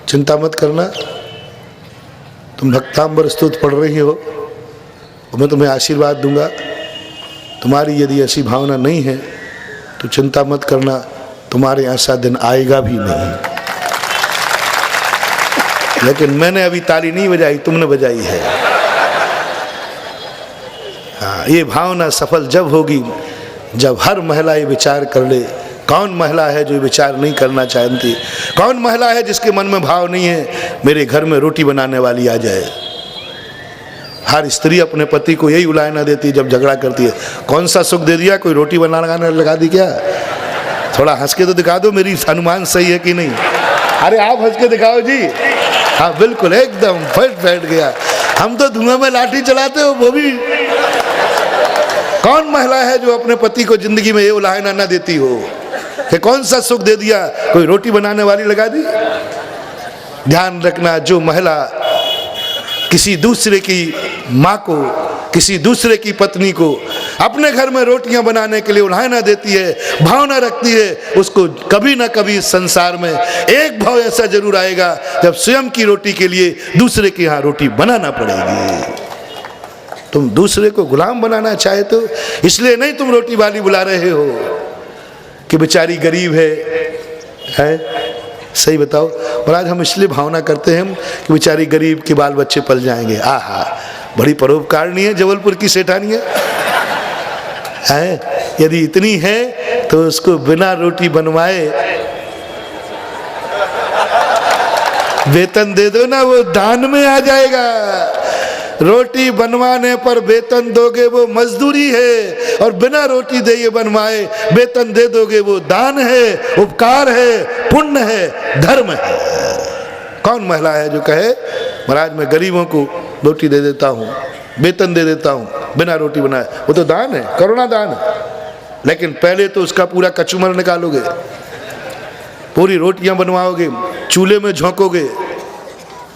चिंता मत करना, तुम भक्तांबर स्तुति पढ़ रही हो और मैं तुम्हें आशीर्वाद दूंगा। तुम्हारी यदि ऐसी भावना नहीं है तो चिंता मत करना, तुम्हारे ऐसा दिन आएगा भी नहीं। लेकिन मैंने अभी ताली नहीं बजाई, तुमने बजाई है। हाँ, ये भावना सफल जब होगी जब हर महिला ये विचार कर ले। कौन महिला है जो विचार नहीं करना चाहती? कौन महिला है जिसके मन में भाव नहीं है मेरे घर में रोटी बनाने वाली आ जाए? हर स्त्री अपने पति को यही उलाहना देती है जब झगड़ा करती है, कौन सा सुख दे दिया, कोई रोटी बनाने लगा दी क्या? थोड़ा हंस के तो दिखा दो, मेरी अनुमान सही है कि नहीं? अरे आप हंस के दिखाओ जी। हाँ बिल्कुल, एकदम बैठ गया। हम तो धुआं में लाठी चलाते हो, वो भी। कौन महिला है जो अपने पति को जिंदगी में ये उलाहना न देती हो कि कौन सा सुख दे दिया, कोई रोटी बनाने वाली लगा दी? ध्यान रखना, जो महिला किसी दूसरे की माँ को, किसी दूसरे की पत्नी को अपने घर में रोटियां बनाने के लिए उलाहना देती है, भावना रखती है, उसको कभी ना कभी संसार में एक भाव ऐसा जरूर आएगा जब स्वयं की रोटी के लिए दूसरे के यहाँ रोटी बनाना पड़ेगी। तुम दूसरे को गुलाम बनाना चाहते हो, इसलिए नहीं तुम रोटी वाली बुला रहे हो कि बेचारी गरीब है? सही बताओ। और आज हम इसलिए भावना करते हैं कि बेचारी गरीब के बाल बच्चे पल जाएंगे। आहा, बड़ी परोपकारणी है जबलपुर की सेठानी है। यदि इतनी है तो उसको बिना रोटी बनवाए वेतन दे दो ना, वो दान में आ जाएगा। रोटी बनवाने पर वेतन दोगे वो मजदूरी है, और बिना रोटी दे ये बनवाए वेतन दे दोगे वो दान है, उपकार है, पुण्य है, धर्म है। कौन महिला है जो कहे महाराज मैं गरीबों को रोटी दे देता हूँ, वेतन दे देता हूँ बिना रोटी बनाए? वो तो दान है, करुणा दान है। लेकिन पहले तो उसका पूरा कचूमर निकालोगे, पूरी रोटियां बनवाओगे, चूल्हे में झोंकोगे,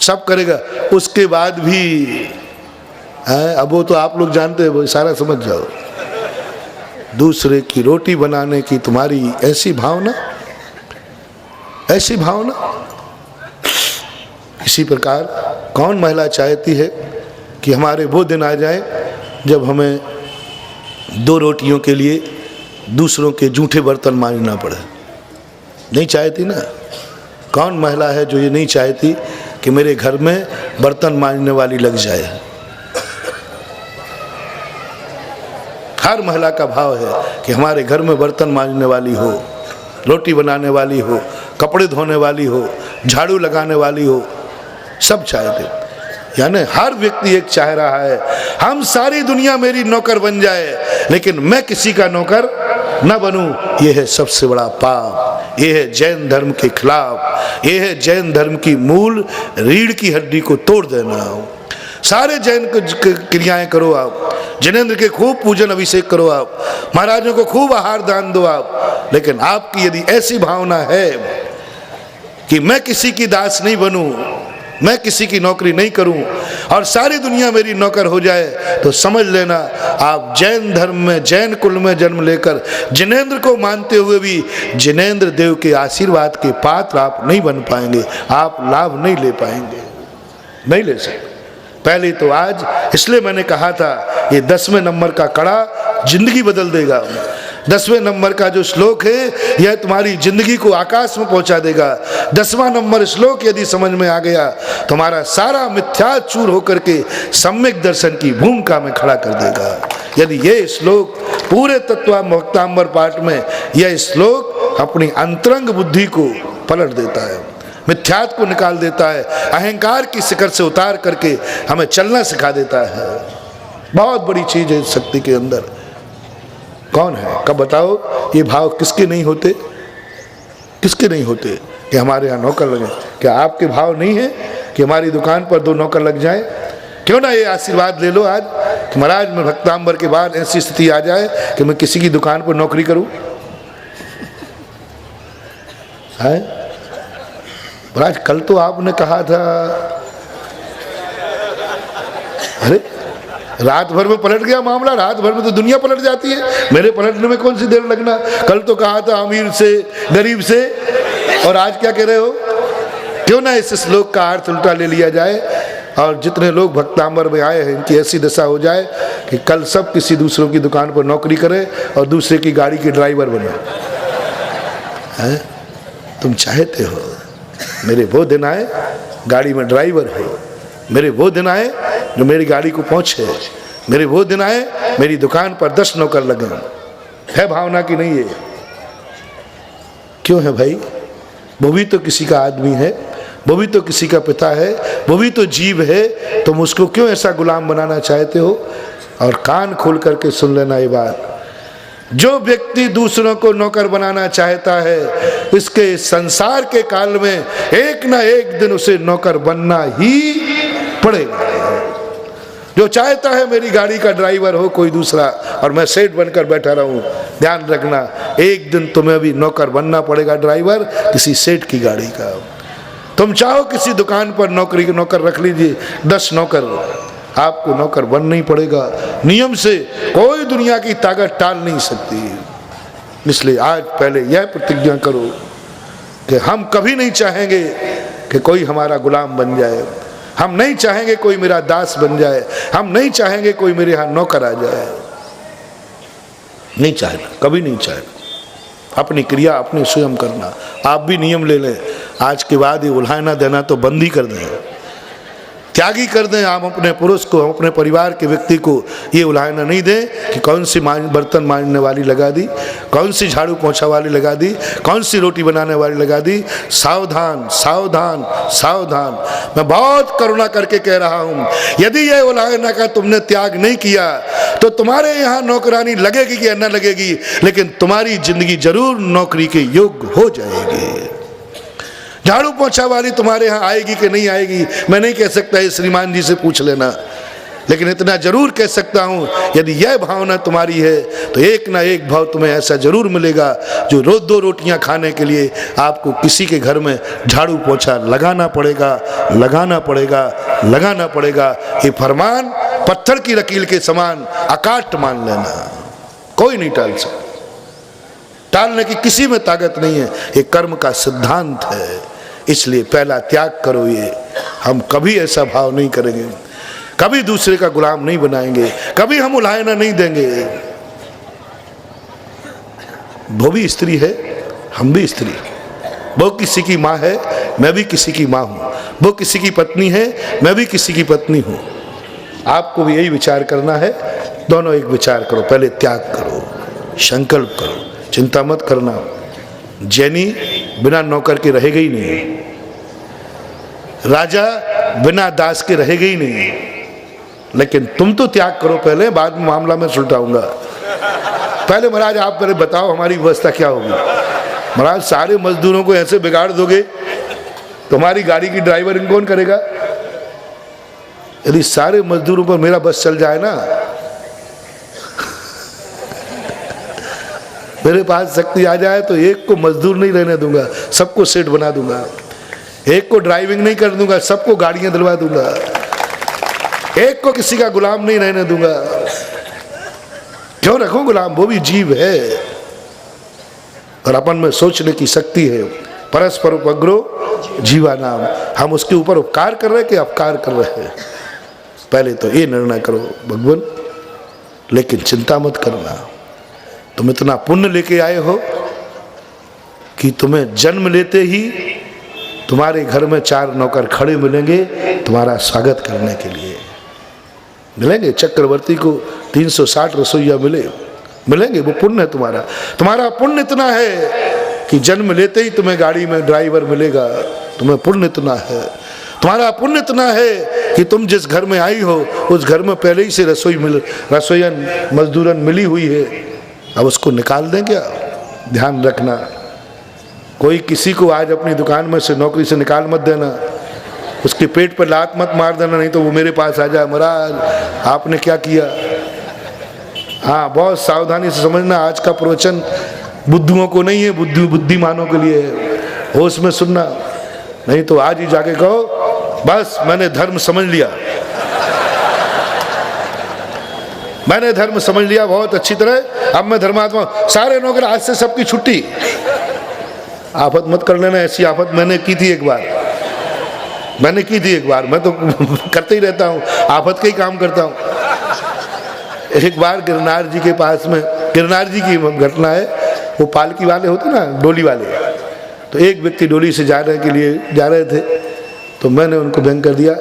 सब करेगा, उसके बाद भी है। अब वो तो आप लोग जानते हैं, वो सारा समझ जाओ। दूसरे की रोटी बनाने की तुम्हारी ऐसी भावना, ऐसी भावना। इसी प्रकार कौन महिला चाहती है कि हमारे वो दिन आ जाए जब हमें दो रोटियों के लिए दूसरों के जूठे बर्तन मांजना पड़े? नहीं चाहती ना। कौन महिला है जो ये नहीं चाहती कि मेरे घर में बर्तन मांजने वाली लग जाए? हर महिला का भाव है कि हमारे घर में बर्तन मांजने वाली हो, रोटी बनाने वाली हो, कपड़े धोने वाली हो, झाड़ू लगाने वाली हो, सब चाहते। यानी हर व्यक्ति एक चाह रहा है हम सारी दुनिया मेरी नौकर बन जाए, लेकिन मैं किसी का नौकर न बनूं। यह है सबसे बड़ा पाप, यह है जैन धर्म के खिलाफ, यह है जैन धर्म की मूल रीढ़ की हड्डी को तोड़ देना। सारे जैन क्रियाएं करो आप, जिनेंद्र के खूब पूजन अभिषेक करो आप, महाराजों को खूब आहार दान दो आप, लेकिन आपकी यदि ऐसी भावना है कि मैं किसी की दास नहीं बनूं, मैं किसी की नौकरी नहीं करूं और सारी दुनिया मेरी नौकर हो जाए, तो समझ लेना आप जैन धर्म में, जैन कुल में जन्म लेकर जिनेंद्र को मानते हुए भी जिनेंद्र देव के आशीर्वाद के पात्र आप नहीं बन पाएंगे, आप लाभ नहीं ले पाएंगे, नहीं ले सकते। पहले तो आज इसलिए मैंने कहा था ये 10वें नंबर का कड़ा जिंदगी बदल देगा। 10वें नंबर का जो श्लोक है यह तुम्हारी जिंदगी को आकाश में पहुंचा देगा। 10वां नंबर श्लोक यदि समझ में आ गया तुम्हारा सारा मिथ्या चूर होकर के सम्यक दर्शन की भूमिका में खड़ा कर देगा। यदि ये श्लोक पूरे तत्वामृतांबर पाठ में यह श्लोक अपनी अंतरंग बुद्धि को पलट देता है, मिथ्यात्व को निकाल देता है, अहंकार की शिखर से उतार करके हमें चलना सिखा देता है। बहुत बड़ी चीज है शक्ति के अंदर। कौन है? कब बताओ ये भाव किसके नहीं होते? किसके नहीं होते कि हमारे यहाँ नौकर लगे? क्या आपके भाव नहीं है कि हमारी दुकान पर 2 नौकर लग जाए? क्यों ना ये आशीर्वाद ले लो आज कि महाराज मैं भक्तांबर के बाद ऐसी स्थिति आ जाए कि मैं किसी की दुकान पर नौकरी करूं। है महाराज कल तो आपने कहा था, अरे रात भर में पलट गया मामला। रात भर में तो दुनिया पलट जाती है, मेरे पलटने में कौन सी देर लगना। कल तो कहा था अमीर से गरीब से, और आज क्या कह रहे हो। क्यों ना इस श्लोक का अर्थ उल्टा ले लिया जाए और जितने लोग भक्तांबर में आए हैं इनकी ऐसी दशा हो जाए कि कल सब किसी दूसरों की दुकान पर नौकरी करें और दूसरे की गाड़ी के ड्राइवर बने। हैं? तुम चाहते हो मेरे वो दिन आए गाड़ी में ड्राइवर हो, मेरे वो दिन आए जो मेरी गाड़ी को पहुंचे, मेरे वो दिन आए मेरी दुकान पर 10 नौकर लगे। है भावना की नहीं है? क्यों है भाई? वो भी तो किसी का आदमी है, वो भी तो किसी का पिता है, वो भी तो जीव है। तुम उसको क्यों ऐसा गुलाम बनाना चाहते हो? और कान खोल करके सुन लेना ये बात, जो व्यक्ति दूसरों को नौकर बनाना चाहता है इसके संसार के काल में एक ना एक दिन उसे नौकर बनना ही पड़ेगा। जो चाहता है मेरी गाड़ी का ड्राइवर हो कोई दूसरा और मैं सेठ बनकर बैठा रहूं, ध्यान रखना एक दिन तुम्हें भी नौकर बनना पड़ेगा, ड्राइवर किसी सेठ की गाड़ी का। तुम चाहो किसी दुकान पर नौकर रख लीजिए, 10 नौकर, आपको नौकर बनना ही पड़ेगा। नियम से कोई दुनिया की ताकत टाल नहीं सकती। इसलिए आज पहले यह प्रतिज्ञा करो कि हम कभी नहीं चाहेंगे कि कोई हमारा गुलाम बन जाए, हम नहीं चाहेंगे कोई मेरा दास बन जाए, हम नहीं चाहेंगे कोई मेरे यहाँ नौकर आ जाए। नहीं चाहना, कभी नहीं चाहना। अपनी क्रिया अपने स्वयं करना। आप भी नियम ले लें, आज के बाद ये उल्हाना देना तो बंद ही कर दें, त्यागी कर दें। आप अपने पुरुष को, हम अपने परिवार के व्यक्ति को ये उल्हाना नहीं दें कि कौन सी बर्तन मांजने वाली लगा दी, कौन सी झाड़ू पोंछा वाली लगा दी, कौन सी रोटी बनाने वाली लगा दी। सावधान सावधान सावधान। मैं बहुत करुणा करके कह रहा हूँ, यदि यह उल्हाना का तुमने त्याग नहीं किया तो तुम्हारे यहाँ नौकरानी लगेगी या न लगेगी, लेकिन तुम्हारी जिंदगी जरूर नौकरी के योग्य हो जाएगी। झाड़ू पोंछा वाली तुम्हारे यहाँ आएगी कि नहीं आएगी मैं नहीं कह सकता, ये श्रीमान जी से पूछ लेना। लेकिन इतना जरूर कह सकता हूँ, यदि यह भावना तुम्हारी है तो एक ना एक भाव तुम्हें ऐसा जरूर मिलेगा जो रोज 2 रोटियां खाने के लिए आपको किसी के घर में झाड़ू पोंछा लगाना पड़ेगा, लगाना पड़ेगा, लगाना पड़ेगा। ये फरमान पत्थर की लकीर के समान अकाट मान लेना, कोई नहीं टाल सकता। टालने की किसी में ताकत नहीं है, ये कर्म का सिद्धांत है। इसलिए पहला त्याग करो। ये हम कभी ऐसा भाव नहीं करेंगे, कभी दूसरे का गुलाम नहीं बनाएंगे, कभी हम उल्हाना नहीं देंगे। वो भी स्त्री है, हम भी स्त्री, वो किसी की माँ है, मैं भी किसी की माँ हूँ, वो किसी की पत्नी है, मैं भी किसी की पत्नी हूँ। आपको भी यही विचार करना है। दोनों एक विचार करो, पहले त्याग करो, संकल्प करो, चिंता मत करना। जैनी बिना नौकर के रहेगा ही नहीं, राजा बिना दास के रहेगा ही नहीं। लेकिन तुम तो त्याग करो पहले, बाद में मामला मैं सुलझाऊंगा। पहले महाराज आप पहले बताओ हमारी व्यवस्था क्या होगी। महाराज सारे मजदूरों को ऐसे बिगाड़ दोगे तुम्हारी गाड़ी की ड्राइवरिंग कौन करेगा? यदि सारे मजदूरों पर मेरा बस चल जाए ना, मेरे पास शक्ति आ जाए तो एक को मजदूर नहीं रहने दूंगा, सबको सेठ बना दूंगा। एक को ड्राइविंग नहीं कर दूंगा, सबको गाड़ियां दिलवा दूंगा। एक को किसी का गुलाम नहीं रहने दूंगा। क्यों रखूं गुलाम? वो भी जीव है और अपन में सोचने की शक्ति है। परस्पर उपग्रो जीवा नाम। हम उसके ऊपर उपकार कर रहे हैं कि अपकार कर रहे हैं? पहले तो ये निर्णय करो भगवान। लेकिन चिंता मत करना, तुम इतना पुण्य लेके आए हो कि तुम्हें जन्म लेते ही तुम्हारे घर में 4 नौकर खड़े मिलेंगे तुम्हारा स्वागत करने के लिए। मिलेंगे चक्रवर्ती को 360 रसोइया मिलेंगे। वो पुण्य है तुम्हारा। तुम्हारा पुण्य इतना है कि जन्म लेते ही तुम्हें गाड़ी में ड्राइवर मिलेगा। तुम्हें पुण्य इतना है, तुम्हारा पुण्य इतना है कि तुम जिस घर में आई हो उस घर में पहले ही से रसोईयन मजदूरन मिली हुई है। अब उसको निकाल दें क्या? ध्यान रखना, कोई किसी को आज अपनी दुकान में से नौकरी से निकाल मत देना, उसके पेट पर लात मत मार देना, नहीं तो वो मेरे पास आ जाए, महाराज आपने क्या किया। हाँ, बहुत सावधानी से समझना, आज का प्रवचन बुद्धुओं को नहीं है, बुद्धिमानों के लिए है। होश में सुनना, नहीं तो आज ही जाके कहो बस मैंने धर्म समझ लिया, मैंने धर्म समझ लिया बहुत अच्छी तरह, अब मैं धर्मात्मा। सारे नौकर आज से सबकी छुट्टी। आफत मत कर लेना, ऐसी आफत मैंने की थी एक बार, मैंने की थी एक बार, मैं तो करते ही रहता हूँ, आफत का ही काम करता हूँ। एक बार गिरनार जी के पास में, गिरनार जी की घटना है, वो पालकी वाले होते ना, डोली वाले, तो एक व्यक्ति डोली से जाने के लिए जा रहे थे, तो मैंने उनको व्यंग कर दिया,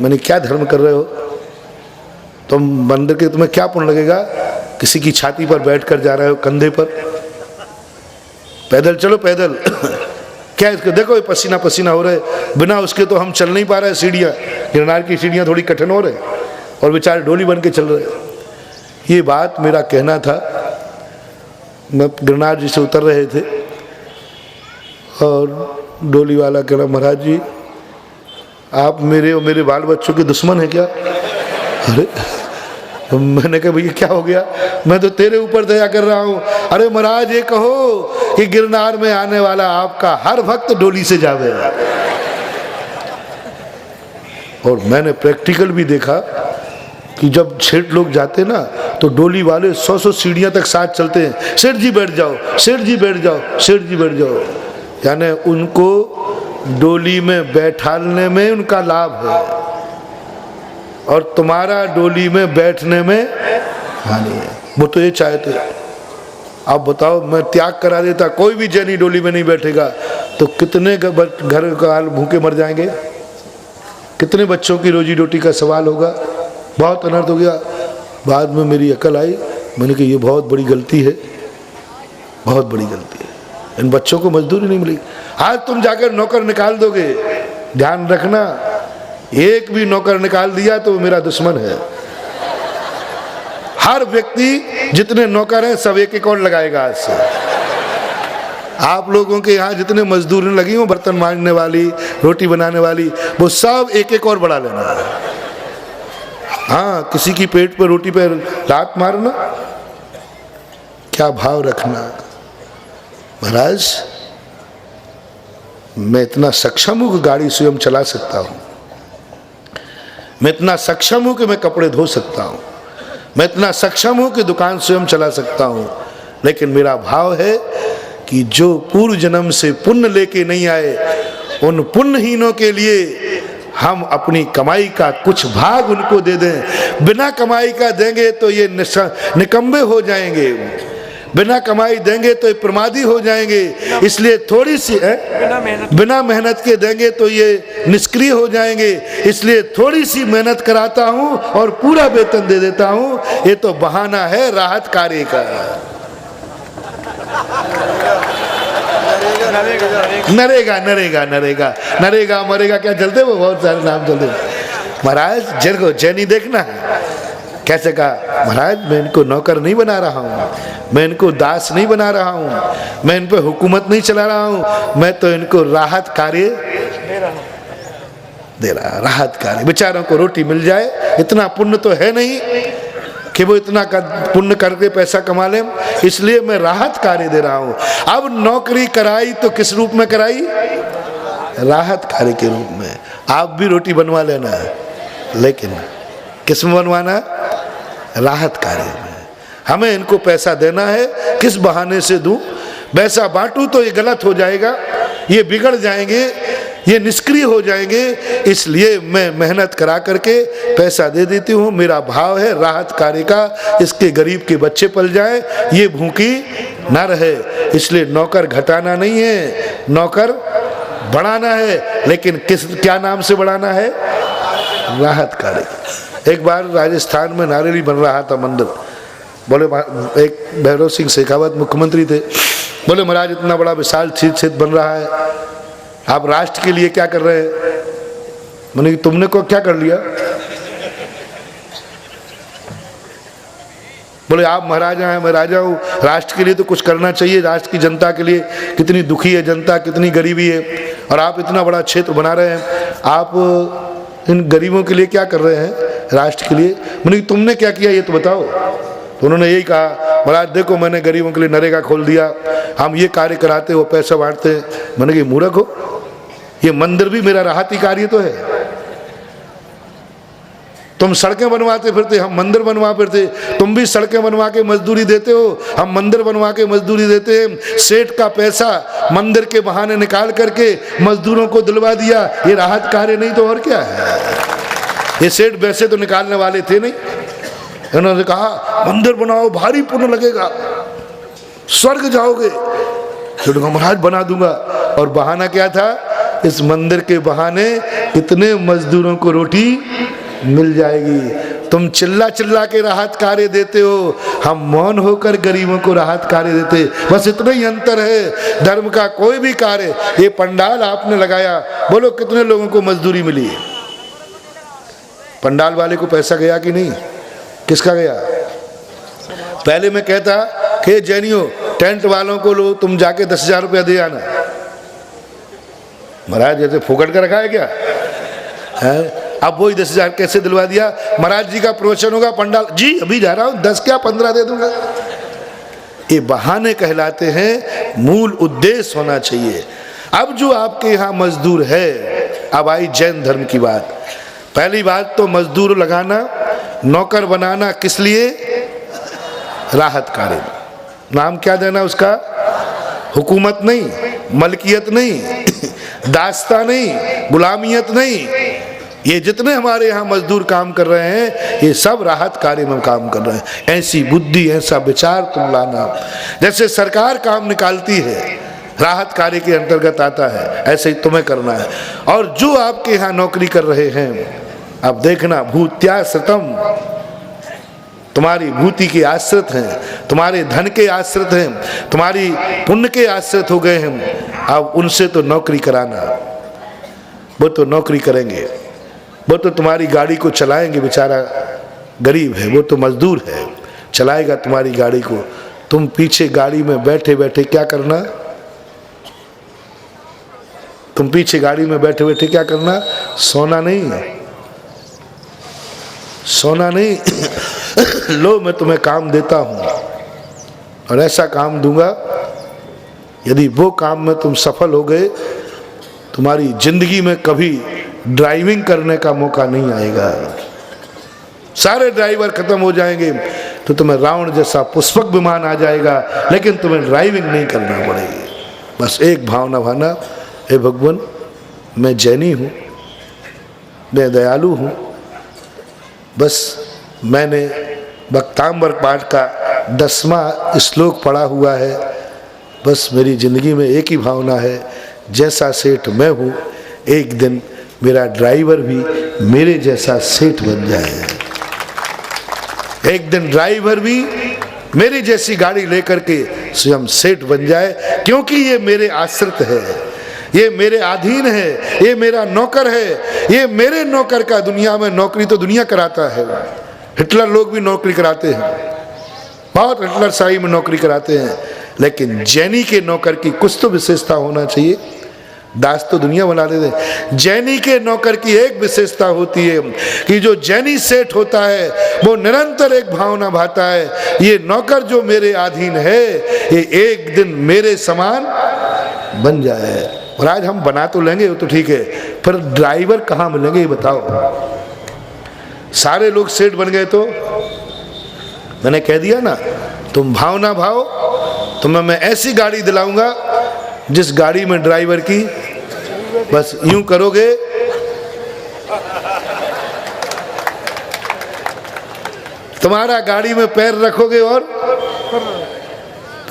मैंने क्या धर्म कर रहे हो तुम, मंदिर के तुम्हें क्या पुण्य लगेगा, किसी की छाती पर बैठ कर जा रहे हो, कंधे पर, पैदल चलो पैदल। क्या इसको देखो ये पसीना पसीना हो रहा है, बिना उसके तो हम चल नहीं पा रहे, सीढ़ियाँ, गिरनार की सीढ़ियाँ थोड़ी कठिन हो रहे और बेचारे डोली बन के चल रहे। ये बात मेरा कहना था। मैं गिरनार जी से उतर रहे थे और डोली वाला कह रहा महाराज जी आप मेरे और मेरे बाल बच्चों के दुश्मन है क्या? अरे मैंने कहा भैया क्या हो गया, मैं तो तेरे ऊपर दया कर रहा हूँ। अरे महाराज ये कहो कि गिरनार में आने वाला आपका हर भक्त डोली से जावे। और मैंने प्रैक्टिकल भी देखा कि जब सेठ लोग जाते ना तो डोली वाले 100 सीढ़ियां तक साथ चलते हैं, सेठ जी बैठ जाओ, सेठ जी बैठ जाओ, सेठ जी बैठ जाओ, यानी उनको डोली में बैठाने में उनका लाभ है और तुम्हारा डोली में बैठने में हानि है। वो तो ये चाहते। आप बताओ मैं त्याग करा देता, कोई भी जैनी डोली में नहीं बैठेगा तो कितने घर का भूखे मर जाएंगे, कितने बच्चों की रोजी रोटी का सवाल होगा, बहुत अनर्थ हो गया। बाद में मेरी अकल आई, मैंने कहा ये बहुत बड़ी गलती है, बहुत बड़ी गलती है, इन बच्चों को मजदूरी नहीं मिली। आज तुम जाकर नौकर निकाल दोगे, ध्यान रखना एक भी नौकर निकाल दिया तो मेरा दुश्मन है। हर व्यक्ति जितने नौकर हैं सब एक एक और लगाएगा आज से। आप लोगों के यहाँ जितने मजदूरी लगी हो, बर्तन मांजने वाली, रोटी बनाने वाली, वो सब एक एक और बढ़ा लेना। हाँ, किसी की पेट पर रोटी पर लात मारना, क्या भाव रखना। महाराज मैं इतना सक्षम हूं कि गाड़ी स्वयं चला सकता हूं, मैं इतना सक्षम हूं कि मैं कपड़े धो सकता हूं, मैं इतना सक्षम हूं कि दुकान स्वयं चला सकता हूं, लेकिन मेरा भाव है कि जो पूर्व जन्म से पुण्य लेके नहीं आए उन पुण्यहीनों के लिए हम अपनी कमाई का कुछ भाग उनको दे दें। बिना कमाई का देंगे तो ये निकम्मे हो जाएंगे, बिना कमाई देंगे तो ये प्रमादी हो जाएंगे, इसलिए थोड़ी सी बिना मेहनत के देंगे तो ये निष्क्रिय हो जाएंगे, इसलिए थोड़ी सी मेहनत कराता हूं और पूरा वेतन दे देता हूं। ये तो बहाना है राहत कार्य का। नरेगा नरेगा नरेगा नरेगा मरेगा क्या चलते वो बहुत सारे नाम चलते। महाराज जरगो जैनी देखना कैसे कहा, महाराज मैं इनको नौकर नहीं बना रहा हूँ, मैं इनको दास नहीं बना रहा हूँ, मैं इन पे हुकूमत नहीं चला रहा हूँ, मैं तो इनको राहत कार्य दे रहा, राहत कार्य। बेचारों को रोटी मिल जाए, इतना पुण्य तो है नहीं कि वो इतना पुण्य करके पैसा कमा लें, इसलिए मैं राहत कार्य दे रहा हूँ। अब नौकरी कराई तो किस रूप में कराई? राहत कार्य के रूप में। आप भी रोटी बनवा लेना है, लेकिन किस में बनवाना? राहत कार्य में। हमें इनको पैसा देना है, किस बहाने से दूं? पैसा बांटूं तो ये गलत हो जाएगा, ये बिगड़ जाएंगे, ये निष्क्रिय हो जाएंगे, इसलिए मैं मेहनत करा करके पैसा दे देती हूँ। मेरा भाव है राहत कार्य का, इसके गरीब के बच्चे पल जाएं, ये भूखी ना रहे। इसलिए नौकर घटाना नहीं है, नौकर बढ़ाना है, लेकिन किस क्या नाम से बढ़ाना है? राहत कार्य। एक बार राजस्थान में नारेली बन रहा था मंदिर, बोले एक भैरव सिंह शेखावत मुख्यमंत्री थे, बोले महाराज इतना बड़ा विशाल क्षेत्र बन रहा है, आप राष्ट्र के लिए क्या कर रहे हैं? मैंने तुमने को क्या कर लिया? बोले आप महाराजा हैं, मैं राजा हूँ, राष्ट्र के लिए तो कुछ करना चाहिए, राष्ट्र की जनता के लिए। कितनी दुखी है जनता, कितनी गरीबी है, और आप इतना बड़ा क्षेत्र बना रहे हैं, आप इन गरीबों के लिए क्या कर रहे हैं? राष्ट्र के लिए। मैंने तुमने क्या किया ये तो बताओ। तो उन्होंने यही कहा, महाराज देखो मैंने गरीबों के लिए नरेगा खोल दिया, हम ये कार्य कराते, वो पैसा बांटते। मैंने कहा मूर्ख हो, ये मंदिर भी मेरा राहती कार्य तो है। तुम सड़कें बनवाते फिरते, हम मंदिर बनवा फिरते। तुम भी सड़कें बनवा के मजदूरी देते हो, हम मंदिर बनवा के मजदूरी देते हैं। सेठ का पैसा मंदिर के बहाने निकाल करके मजदूरों को दिलवा दिया, ये राहत कार्य नहीं तो और क्या है। ये सेठ वैसे तो निकालने वाले थे नहीं, उन्होंने कहा मंदिर बनाओ, भारी पुण्य लगेगा, स्वर्ग जाओगे। तो महाराज बना दूंगा। और बहाना क्या था, इस मंदिर के बहाने कितने मजदूरों को रोटी मिल जाएगी। तुम चिल्ला चिल्ला के राहत कार्य देते हो, हम मौन होकर गरीबों को राहत कार्य देते। बस इतना ही अंतर है धर्म का। कोई भी कार्य, ये पंडाल आपने लगाया, बोलो कितने लोगों को मजदूरी मिली? पंडाल वाले को पैसा गया कि नहीं? किसका गया? पहले मैं कहता कि जैनियों टेंट वालों को लो, तुम जाके 10,000 रुपया दे आना। महाराज जैसे फोकट का रखा है क्या है? अब वही 10,000 कैसे दिलवा दिया? महाराज जी का प्रवचन होगा, पंडाल जी अभी जा रहा हूं, 10 क्या 15 दे दूंगा। ये बहाने कहलाते हैं, मूल उद्देश्य होना चाहिए। अब जो आपके यहाँ मजदूर है, अब आई जैन धर्म की बात। पहली बात तो मजदूर लगाना, नौकर बनाना, किस लिए? राहत कार्य। नाम क्या देना उसका? हुकूमत नहीं, मलकियत नहीं, दास्ता नहीं, गुलामियत नहीं। ये जितने हमारे यहाँ मजदूर काम कर रहे हैं, ये सब राहत कार्य में काम कर रहे हैं। ऐसी बुद्धि, ऐसा विचार तुम लाना। जैसे सरकार काम निकालती है, राहत कार्य के अंतर्गत आता है, ऐसे ही तुम्हें करना है। और जो आपके यहाँ नौकरी कर रहे हैं, अब देखना, भूत्याश्रितम, तुम्हारी भूति के आश्रित हैं, तुम्हारे धन के आश्रित हैं, तुम्हारी पुण्य के आश्रित हो गए हैं। अब उनसे तो नौकरी कराना, वो तो नौकरी करेंगे, वो तो तुम्हारी गाड़ी को चलाएंगे। बेचारा गरीब है, वो तो मजदूर है, चलाएगा तुम्हारी गाड़ी को। तुम पीछे गाड़ी में बैठे बैठे क्या करना? तुम पीछे गाड़ी में बैठे बैठे क्या करना? सोना नहीं, सोना नहीं। लो मैं तुम्हें काम देता हूं और ऐसा काम दूंगा, यदि वो काम में तुम सफल हो गए, तुम्हारी जिंदगी में कभी ड्राइविंग करने का मौका नहीं आएगा। सारे ड्राइवर खत्म हो जाएंगे तो तुम्हें रावण जैसा पुष्पक विमान आ जाएगा, लेकिन तुम्हें ड्राइविंग नहीं करना पड़ेगी। बस एक भावना भाना, हे भगवान मैं जैनी हूँ, मैं दयालु हूँ। बस मैंने भक्तांबर पाठ का 10वां श्लोक पढ़ा हुआ है। बस मेरी ज़िंदगी में एक ही भावना है, जैसा सेठ मैं हूँ, एक दिन मेरा ड्राइवर भी मेरे जैसा सेठ बन जाए। एक दिन ड्राइवर भी मेरी जैसी गाड़ी लेकर के स्वयं सेठ बन जाए, क्योंकि ये मेरे आश्रित है, ये मेरे अधीन है, ये मेरा नौकर है। ये मेरे नौकर का दुनिया में नौकरी तो दुनिया कराता है। हिटलर लोग भी नौकरी कराते हैं, बहुत हिटलर शाही में नौकरी कराते हैं, लेकिन जैनी के नौकर की कुछ तो विशेषता होना चाहिए। दास तो दुनिया बना देते हैं। जैनी के नौकर की एक विशेषता होती है कि जो जैनी सेठ होता है वो निरंतर एक भावना भाता है, ये नौकर जो मेरे अधीन है ये एक दिन मेरे समान बन जाए। और आज हम बना तो लेंगे वो तो ठीक है, पर ड्राइवर कहाँ मिलेंगे ये बताओ। सारे लोग सेठ बन गए तो मैंने कह दिया ना, तुम भावना भाव, तुम्हें मैं ऐसी गाड़ी दिलाऊंगा जिस गाड़ी में ड्राइवर की, बस यूं करोगे तुम्हारा गाड़ी में पैर रखोगे और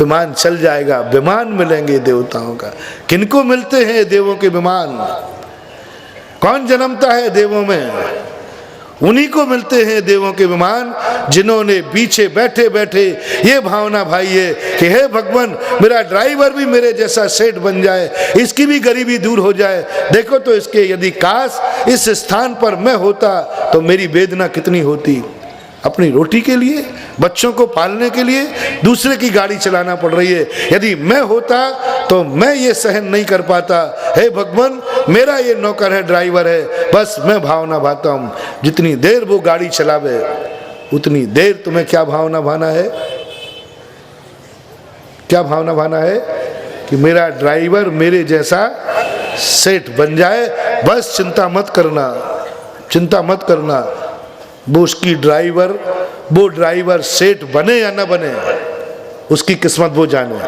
विमान चल जाएगा। विमान मिलेंगे देवताओं का। किनको मिलते हैं देवों के विमान? कौन जन्मता है देवों में? उन्हीं को मिलते हैं देवों के विमान, जिन्होंने पीछे बैठे बैठे ये भावना भाई है कि हे भगवान मेरा ड्राइवर भी मेरे जैसा सेठ बन जाए, इसकी भी गरीबी दूर हो जाए। देखो तो इसके, यदि काश इस स्थान पर मैं होता तो मेरी वेदना कितनी होती। अपनी रोटी के लिए, बच्चों को पालने के लिए दूसरे की गाड़ी चलाना पड़ रही है। यदि मैं होता तो मैं ये सहन नहीं कर पाता। हे भगवान मेरा ये नौकर है, ड्राइवर है, बस मैं भावना भाता हूँ। जितनी देर वो गाड़ी चलावे उतनी देर तुम्हें क्या भावना भाना है? क्या भावना भाना है कि मेरा ड्राइवर मेरे जैसा सेठ बन जाए, बस चिंता मत करना, चिंता मत करना। वो उसकी ड्राइवर, वो ड्राइवर सेठ बने या ना बने, उसकी किस्मत वो जाने।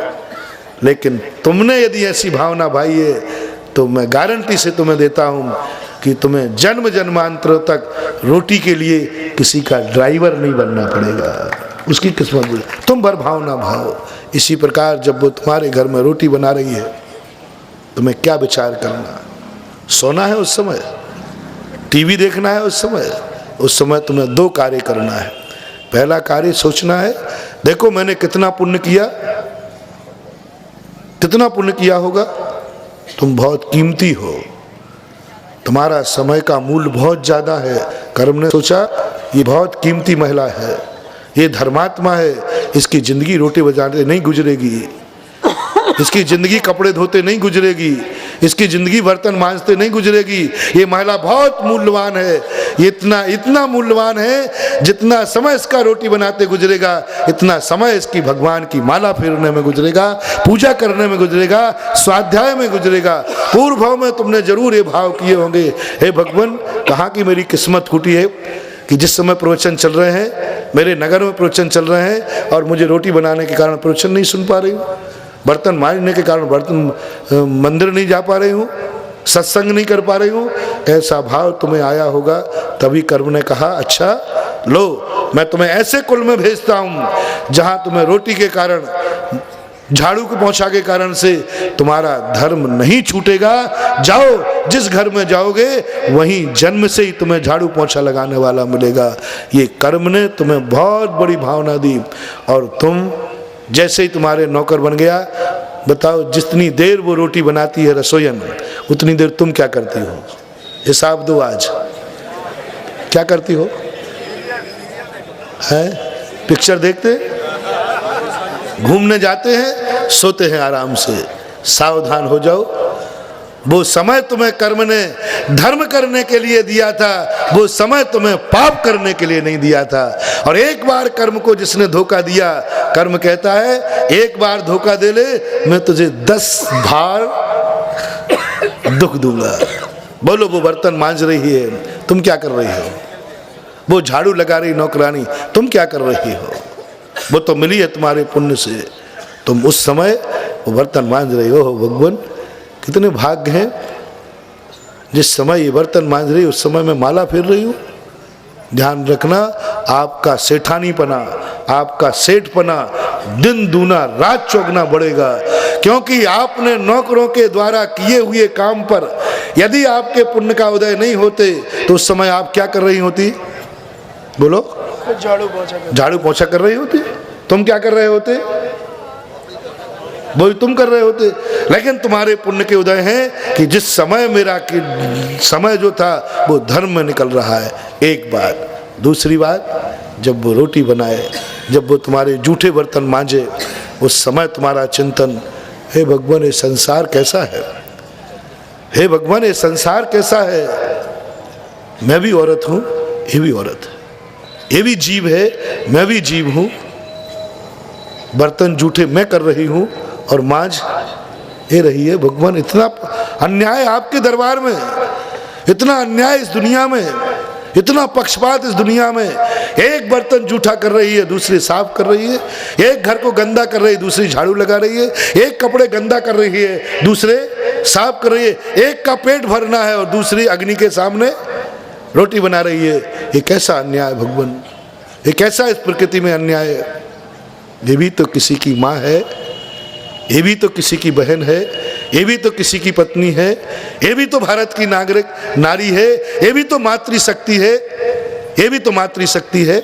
लेकिन तुमने यदि ऐसी भावना भाई है तो मैं गारंटी से तुम्हें देता हूँ कि तुम्हें जन्म जन्मांतरों तक रोटी के लिए किसी का ड्राइवर नहीं बनना पड़ेगा, उसकी किस्मत वो। तुम भर भावना भाव। इसी प्रकार जब वो तुम्हारे घर में रोटी बना रही है, तुम्हें क्या विचार करना? सोना है उस समय, टीवी देखना है उस समय तुम्हें दो कार्य करना है। पहला कार्य सोचना है, देखो मैंने कितना पुण्य किया, कितना पुण्य किया होगा। तुम बहुत कीमती हो, तुम्हारा समय का मूल्य बहुत ज्यादा है। कर्म ने सोचा ये बहुत कीमती महिला है, ये धर्मात्मा है, इसकी जिंदगी रोटी बजाते नहीं गुजरेगी, इसकी जिंदगी कपड़े धोते नहीं गुजरेगी, इसकी जिंदगी बर्तन मांजते नहीं गुजरेगी। ये महिला बहुत मूल्यवान है, ये इतना मूल्यवान है, जितना समय इसका रोटी बनाते गुजरेगा, इतना समय इसकी भगवान की माला फेरने में गुजरेगा, पूजा करने में गुजरेगा, स्वाध्याय में गुजरेगा। पूर्व भाव में तुमने जरूर ये भाव किए होंगे, हे भगवान कहाँ की मेरी किस्मत फूटी है कि जिस समय प्रवचन चल रहे हैं, मेरे नगर में प्रवचन चल रहे हैं और मुझे रोटी बनाने के कारण प्रवचन नहीं सुन पा रही हूँ, बर्तन मांजने के कारण मंदिर नहीं जा पा रही हूँ, सत्संग नहीं कर पा रही हूँ। ऐसा भाव तुम्हें आया होगा। तभी कर्म ने कहा अच्छा लो, मैं तुम्हें ऐसे कुल में भेजता हूँ जहाँ तुम्हें रोटी के कारण, झाड़ू को पोंछा के कारण से तुम्हारा धर्म नहीं छूटेगा। जाओ, जिस घर में जाओगे वहीं जन्म से ही तुम्हें झाड़ू पोंछा लगाने वाला मिलेगा। ये कर्म ने तुम्हें बहुत बड़ी भावना दी और तुम जैसे ही तुम्हारे नौकर बन गया, बताओ जितनी देर वो रोटी बनाती है रसोईयन, उतनी देर तुम क्या करती हो? हिसाब दो, आज क्या करती हो? हैं? पिक्चर देखते, घूमने जाते हैं, सोते हैं आराम से। सावधान हो जाओ, वो समय तुम्हें कर्म ने धर्म करने के लिए दिया था, वो समय तुम्हें पाप करने के लिए नहीं दिया था। और एक बार कर्म को जिसने धोखा दिया, कर्म कहता है एक बार धोखा दे ले, मैं तुझे 10 बार दुख दूंगा। बोलो, वो बर्तन मांज रही है, तुम क्या कर रही हो? वो झाड़ू लगा रही नौकरानी, तुम क्या कर रही हो? वो तो मिली है तुम्हारे पुण्य से, तुम उस समय वो बर्तन मांज रही हो। भगवान कितने भाग्य हैं, जिस समय ये बर्तन मांज रही उस समय मैं माला फेर रही हूँ। ध्यान रखना, आपका सेठानीपना, आपका सेठपना दिन दूना रात चौगुना बढ़ेगा, क्योंकि आपने नौकरों के द्वारा किए हुए काम पर यदि आपके पुण्य का उदय नहीं होते तो उस समय आप क्या कर रही होती? बोलो, झाड़ू पोंछा कर रही होती। तुम क्या कर रहे होते? वही तुम कर रहे होते। लेकिन तुम्हारे पुण्य के उदय हैं कि जिस समय मेरा समय जो था वो धर्म में निकल रहा है। एक बात। दूसरी बात, जब वो रोटी बनाए, जब वो तुम्हारे जूठे बर्तन मांजे, उस समय तुम्हारा चिंतन, हे भगवान ये संसार कैसा है, हे भगवान ये संसार कैसा है। मैं भी औरत हूँ, ये भी औरत है, ये भी जीव है, मैं भी जीव हूँ। बर्तन जूठे मैं कर रही हूँ और मांझ ये रही है। भगवान इतना अन्याय आपके दरबार में, इतना अन्याय इस दुनिया में, इतना पक्षपात इस दुनिया में। एक बर्तन जूठा कर रही है, दूसरी साफ कर रही है। एक घर को गंदा कर रही है, दूसरी झाड़ू लगा रही है। एक कपड़े गंदा कर रही है, दूसरे साफ कर रही है। एक का पेट भरना है और दूसरी अग्नि के सामने रोटी बना रही है। ये कैसा अन्याय भगवान, ये कैसा इस प्रकृति में अन्याय है। ये भी तो किसी की माँ है, ये भी तो किसी की बहन है, ये भी तो किसी की पत्नी है, ये भी तो भारत की नागरिक नारी है, ये भी तो मातृशक्ति है, ये भी तो मातृशक्ति है।